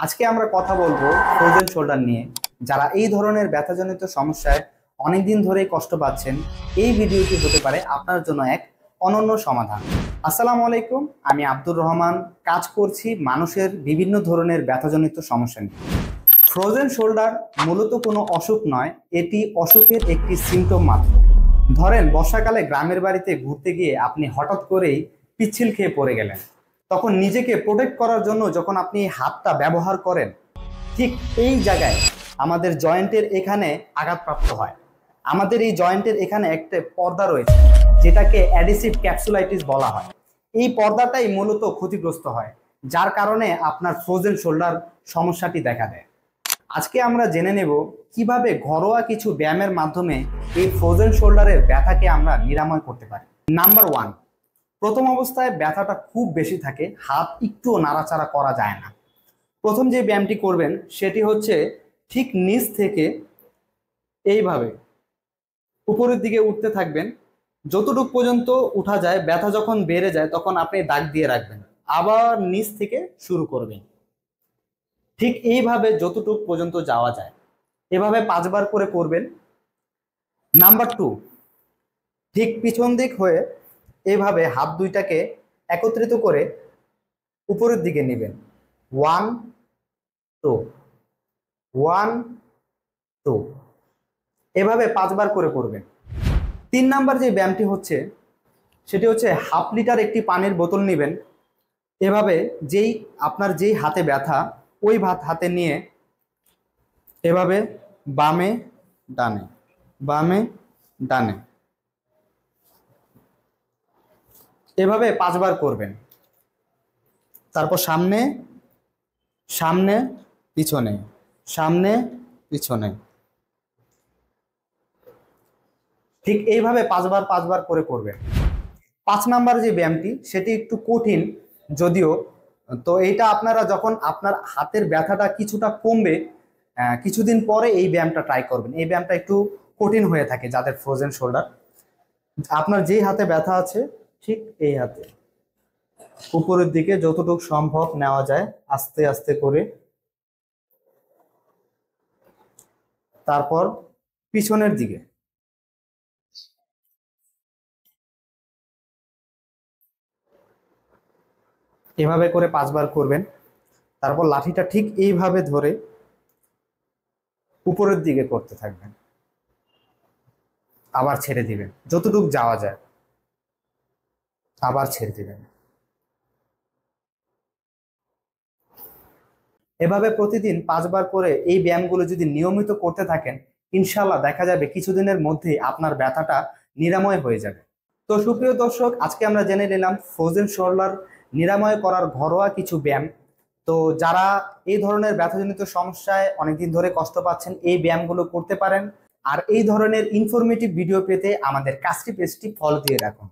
আজকে আমরা কথা বলবো ফ্রোজেন শোল্ডার নিয়ে। যারা এই ধরনের ব্যথাজনিত সমস্যায় অনেকদিন ধরেই কষ্ট পাচ্ছেন, এই ভিডিওটি হতে পারে আপনার জন্য এক অনন্য সমাধান। আসসালামু আলাইকুম, আমি আব্দুর রহমান, কাজ করছি মানুষের বিভিন্ন ধরনের ব্যথাজনিত সমস্যা নিয়ে। ফ্রোজেন শোল্ডার মূলত কোনো অসুখ নয়, এটি অসুখের একটি সিমটম মাত্র। ধরেন বর্ষাকালে গ্রামের বাড়িতে ঘুরতে গিয়ে আপনি হঠাৎ করেই পিচ্ছিল খেয়ে পড়ে গেলেন। তখন নিজেকে প্রোটেক্ট করার জন্য যখন আপনি হাতটা ব্যবহার করেন, ঠিক এই জায়গায় আমাদের জয়েন্টের এখানে আঘাতপ্রাপ্ত হয়। আমাদের এই জয়েন্টের এখানে একটা পর্দা রয়েছে, যেটাকে অ্যাডিসিভ ক্যাপসুলাইটিস বলা হয়। এই পর্দাটাই মূলত ক্ষতিগ্রস্ত হয়, যার কারণে আপনার ফ্রোজেন শোল্ডার সমস্যাটি দেখা দেয়। আজকে আমরা জেনে নেব কিভাবে ঘরোয়া কিছু ব্যায়ামের মাধ্যমে এই ফ্রোজেন শোল্ডারের ব্যথাকে আমরা নিরাময় করতে পারি। নাম্বার 1, প্রথম অবস্থায় ব্যথাটা খুব বেশি থাকে, হাত একটুও নাড়াচাড়া করা যায় না। প্রথম যে ব্যায়ামটি করবেন সেটি হচ্ছে ঠিক নিচ থেকে এইভাবে উপরের দিকে উঠতে থাকবেন। যতটুকু পর্যন্ত উঠা যায়, ব্যথা যখন বেড়ে যায় তখন আপনি দাগ দিয়ে রাখবেন, আবার নিচ থেকে শুরু করবেন। ঠিক এইভাবে যতটুকু পর্যন্ত যাওয়া যায়, এভাবে 5 বার করে করবেন। নাম্বার 2, ঠিক পিছন দিক হয়ে এভাবে হাত দুইটাকে একত্রিত করে উপরের দিকে নেবেন। 1 2 1 2, এভাবে 5 বার করে করবেন। 3 নাম্বার যে ব্যায়ামটি হচ্ছে সেটি হচ্ছে হাফ লিটার একটি পানির বোতল নেবেন। এভাবে আপনার যেই হাতে ব্যথা, ওই হাতে নিয়ে এভাবে বামে ডানে বামে ডানে এভাবে 5 বার করবেন। তারপর সামনে সামনে পিছনে সামনে পিছনে, ঠিক এইভাবে 5 বার করে করবেন। 5 নাম্বার যে ব্যায়ামটি সেটি একটু কঠিন যদিও, তো এইটা আপনারা যখন আপনার হাতের ব্যথাটা কিছুটা কমবে, কিছুদিন পরে এই ব্যায়ামটা ট্রাই করবেন। এই ব্যায়ামটা একটু কঠিন হয়ে থাকে যাদের ফ্রোজেন শোল্ডার। আপনার যেই হাতে ব্যথা আছে ঠিক এই হাতে উপরের দিকে যতটুকু সম্ভব নেওয়া যায় আস্তে আস্তে করে, তারপর পিছনের দিকে এভাবে করে 5 বার করবেন। তারপর লাঠিটা ঠিক এইভাবে ধরে উপরের দিকে করতে থাকবেন, আবার ছেড়ে দিবেন যতটুকু যাওয়া যায়, আবার ছেড়ে দিবেন। এভাবে প্রতিদিন 5 বার করে এই ব্যায়ামগুলো যদি নিয়মিত করতে থাকেন, ইনশাল্লাহ দেখা যাবে কিছুদিনের মধ্যেই আপনার ব্যথাটা নিরাময় হয়ে যাবে। তো সুপ্রিয় দর্শক, আজকে আমরা জেনে নিলাম ফ্রোজেন শোল্ডার নিরাময় করার ঘরোয়া কিছু ব্যায়াম। তো যারা এই ধরনের ব্যথাজনিত সমস্যায় অনেকদিন ধরে কষ্ট পাচ্ছেন, এই ব্যায়ামগুলো করতে পারেন। আর এই ধরনের ইনফরমেটিভ ভিডিও পেতে আমাদের কাজটি পেজটি ফলো দিয়ে রাখুন।